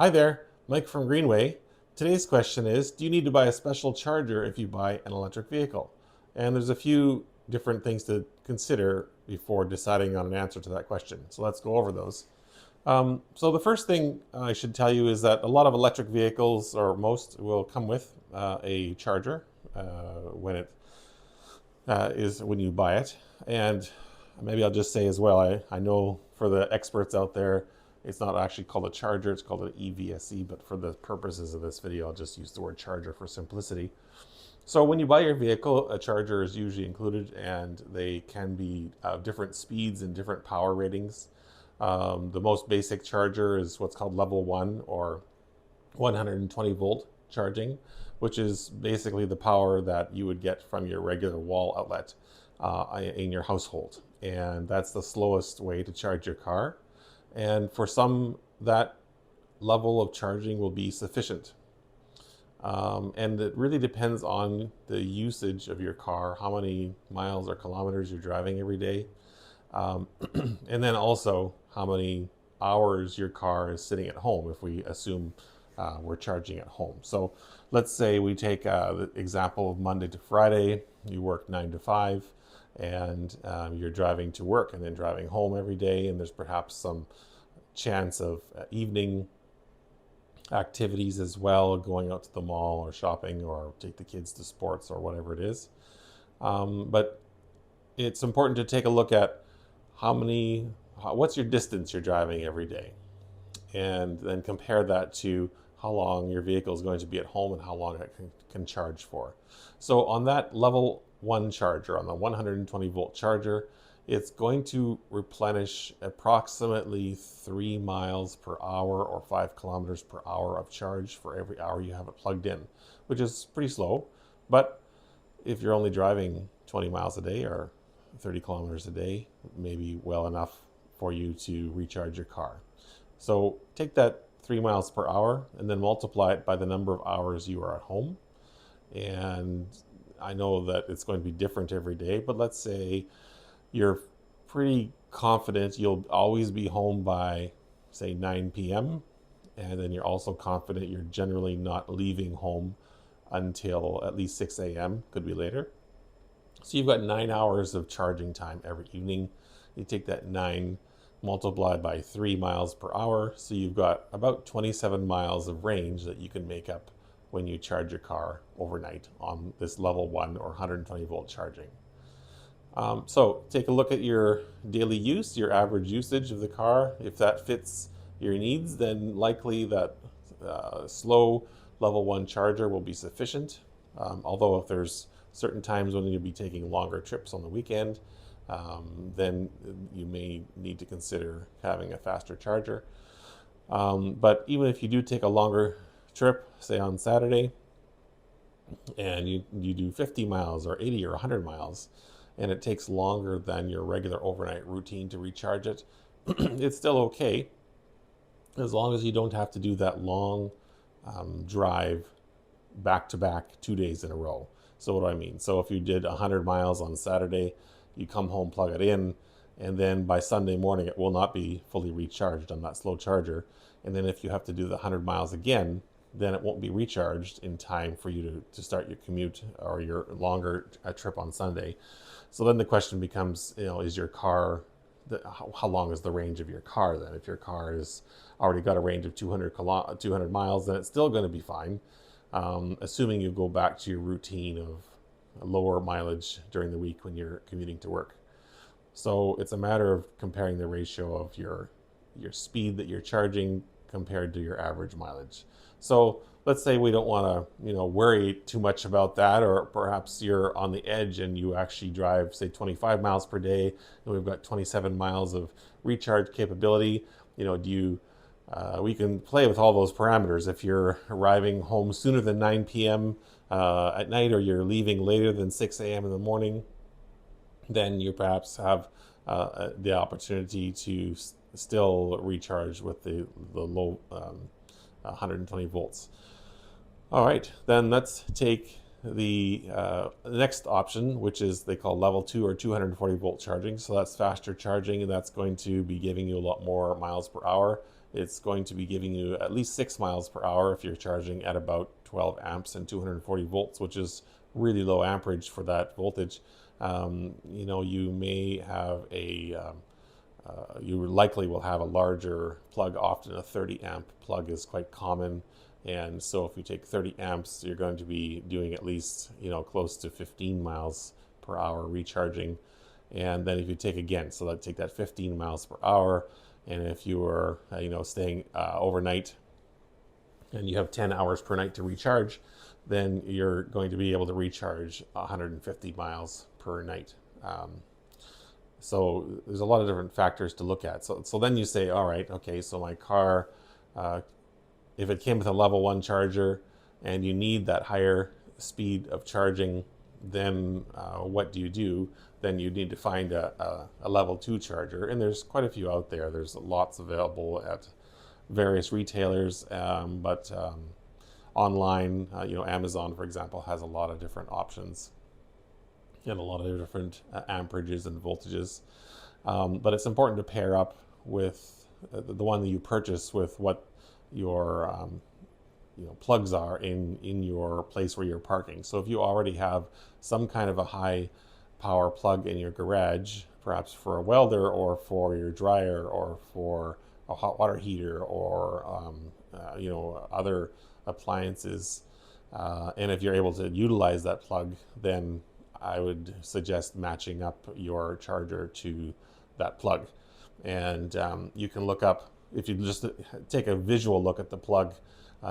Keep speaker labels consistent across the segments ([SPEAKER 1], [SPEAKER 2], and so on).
[SPEAKER 1] Hi there, Mike from Greenway. Today's question is, do you need to buy a special charger if you buy an electric vehicle? And there's a few different things to consider before deciding on an answer to that question. So let's go over those. So the first thing I should tell you is that a lot of electric vehicles, or most, will come with a charger when it is when you buy it. And maybe I'll just say as well, I know for the experts out there, it's not actually called a charger, it's called an EVSE, but for the purposes of this video, I'll just use the word charger for simplicity. So when you buy your vehicle, a charger is usually included, and they can be different speeds and different power ratings. The most basic charger is what's called level 1, or 120 volt charging, which is basically the power that you would get from your regular wall outlet in your household. And that's the slowest way to charge your car. And for some, that level of charging will be sufficient. And it really depends on the usage of your car, how many miles or kilometers you're driving every day. And then also how many hours your car is sitting at home, if we assume we're charging at home. So let's say we take the example of Monday to Friday. You work 9 to 5, and you're driving to work and then driving home every day, and there's perhaps some chance of evening activities as well, going out to the mall or shopping or take the kids to sports or whatever it is. But it's important to take a look at what's your distance you're driving every day, and then compare that to how long your vehicle is going to be at home and how long it can charge for. So on that level 1 charger, on the 120 volt charger, it's going to replenish approximately 3 miles per hour or 5 kilometers per hour of charge for every hour you have it plugged in, which is pretty slow. But if you're only driving 20 miles a day or 30 kilometers a day, maybe well enough for you to recharge your car. So take that 3 miles per hour and then multiply it by the number of hours you are at home. And I know that it's going to be different every day, but let's say you're pretty confident you'll always be home by, say, 9 p.m. And then you're also confident you're generally not leaving home until at least 6 a.m., could be later. So you've got 9 hours of charging time every evening. You take that 9 multiplied by 3 miles per hour, so you've got about 27 miles of range that you can make up when you charge your car overnight on this level 1 or 120 volt charging. So take a look at your daily use, your average usage of the car. If that fits your needs, then likely that slow level 1 charger will be sufficient. Although if there's certain times when you'll be taking longer trips on the weekend, then you may need to consider having a faster charger. But even if you do take a longer trip, say on Saturday, and you do 50 miles or 80 or 100 miles, and it takes longer than your regular overnight routine to recharge it, it's still okay, as long as you don't have to do that long drive back to back 2 days in a row. So what do I mean? So if you did 100 miles on Saturday, you come home, plug it in, and then by Sunday morning it will not be fully recharged on that slow charger. And then if you have to do the 100 miles again, then it won't be recharged in time for you to start your commute or your longer trip on Sunday. So then the question becomes, is your car, how long is the range of your car then? If your car has already got a range of 200 miles, then it's still going to be fine, assuming you go back to your routine of lower mileage during the week when you're commuting to work. So it's a matter of comparing the ratio of your speed that you're charging compared to your average mileage. So let's say we don't want to worry too much about that, or perhaps you're on the edge and you actually drive, say, 25 miles per day, and we've got 27 miles of recharge capability. We can play with all those parameters. If you're arriving home sooner than 9 p.m. At night, or you're leaving later than 6 a.m. in the morning, then you perhaps have the opportunity to still recharge with the low 120 volts. All right, then let's take the next option, which is they call level 2 or 240 volt charging. So that's faster charging, and that's going to be giving you a lot more miles per hour. it's going to be giving you at least 6 miles per hour if you're charging at about 12 amps and 240 volts, which is really low amperage for that voltage. You may have you likely will have a larger plug. Often a 30 amp plug is quite common. And so if you take 30 amps, you're going to be doing at least, close to 15 miles per hour recharging. And then if you take take that 15 miles per hour, and if you are, staying overnight and you have 10 hours per night to recharge, then you're going to be able to recharge 150 miles per night. So there's a lot of different factors to look at. So then you say, all right, okay, so my car, if it came with a level 1 charger and you need that higher speed of charging, then what do? Then you need to find a level 2 charger. And there's quite a few out there. There's lots available at various retailers, but online, Amazon, for example, has a lot of different options and a lot of different amperages and voltages. But it's important to pair up with the one that you purchase with what your plugs are in your place where you're parking. So if you already have some kind of a high power plug in your garage, perhaps for a welder or for your dryer or for a hot water heater or other appliances, and if you're able to utilize that plug, then I would suggest matching up your charger to that plug. And you can look up, if you just take a visual look at the plug,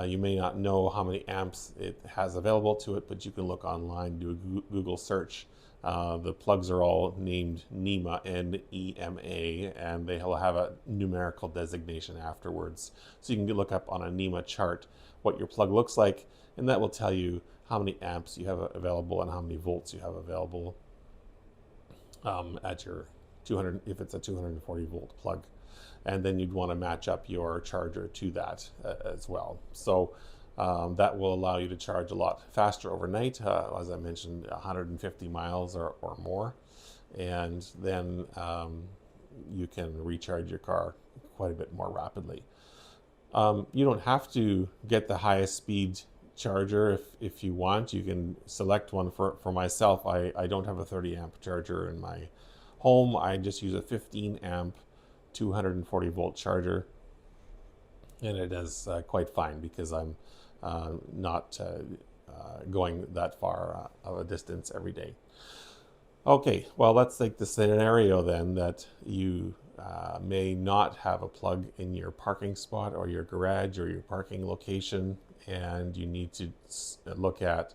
[SPEAKER 1] you may not know how many amps it has available to it, but you can look online, do a Google search. The plugs are all named NEMA, N-E-M-A, and they will have a numerical designation afterwards. So you can look up on a NEMA chart what your plug looks like, and that will tell you how many amps you have available and how many volts you have available at your 200, if it's a 240 volt plug. And then you'd want to match up your charger to that as well. So that will allow you to charge a lot faster overnight, as I mentioned, 150 miles or more. And then you can recharge your car quite a bit more rapidly. You don't have to get the highest speed charger if you want. You can select one. For myself, I don't have a 30 amp charger in my home. I just use a 15 amp 240 volt charger, and it does quite fine because I'm not going that far of a distance every day. Okay, well, let's take the scenario then that you may not have a plug in your parking spot or your garage or your parking location, and you need to look at,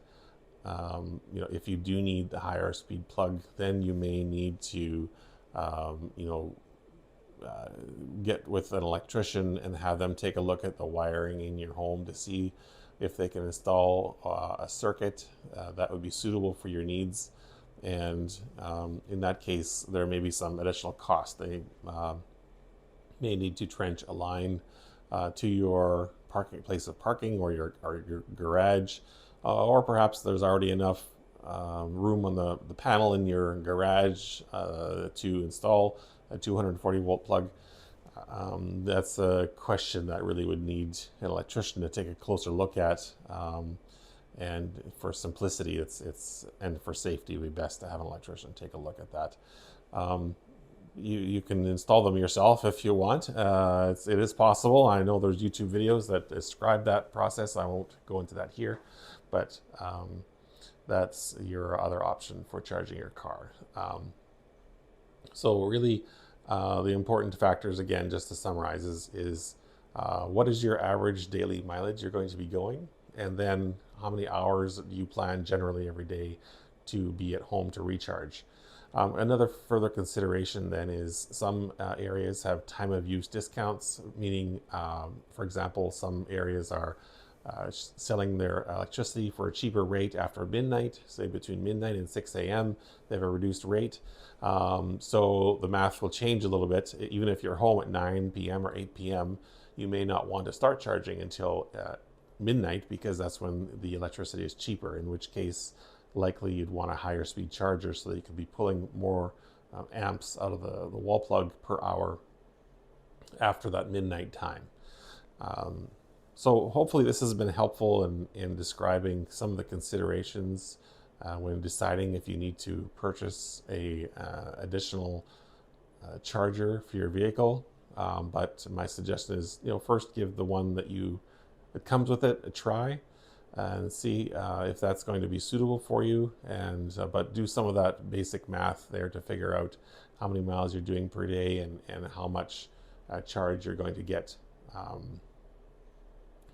[SPEAKER 1] if you do need the higher speed plug, then you may need to, get with an electrician and have them take a look at the wiring in your home to see if they can install a circuit that would be suitable for your needs. And in that case, there may be some additional cost. They may need to trench a line to your place of parking or your garage, or perhaps there's already enough room on the panel in your garage to install a 240 volt plug. That's a question that really would need an electrician to take a closer look at. And for simplicity, and for safety, it would be best to have an electrician take a look at that. You can install them yourself if you want. It is possible. I know there's YouTube videos that describe that process. I won't go into that here, but that's your other option for charging your car. So really, the important factors, again, just to summarize, is what is your average daily mileage you're going to be going? And then how many hours do you plan generally every day to be at home to recharge? Another further consideration then is some areas have time of use discounts, meaning, for example, some areas are selling their electricity for a cheaper rate after midnight, say between midnight and 6 a.m. They have a reduced rate. So the math will change a little bit. Even if you're home at 9 p.m. or 8 p.m., you may not want to start charging until midnight because that's when the electricity is cheaper, in which case likely you'd want a higher speed charger so that you could be pulling more amps out of the wall plug per hour after that midnight time. So hopefully this has been helpful in describing some of the considerations when deciding if you need to purchase a additional charger for your vehicle. But my suggestion is, first give the one that comes with it a try and see if that's going to be suitable for you. And but do some of that basic math there to figure out how many miles you're doing per day and how much charge you're going to get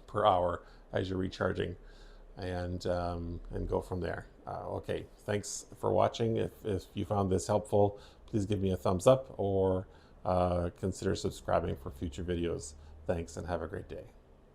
[SPEAKER 1] per hour as you're recharging, and go from there. Okay, thanks for watching. If you found this helpful, please give me a thumbs up or consider subscribing for future videos. Thanks and have a great day.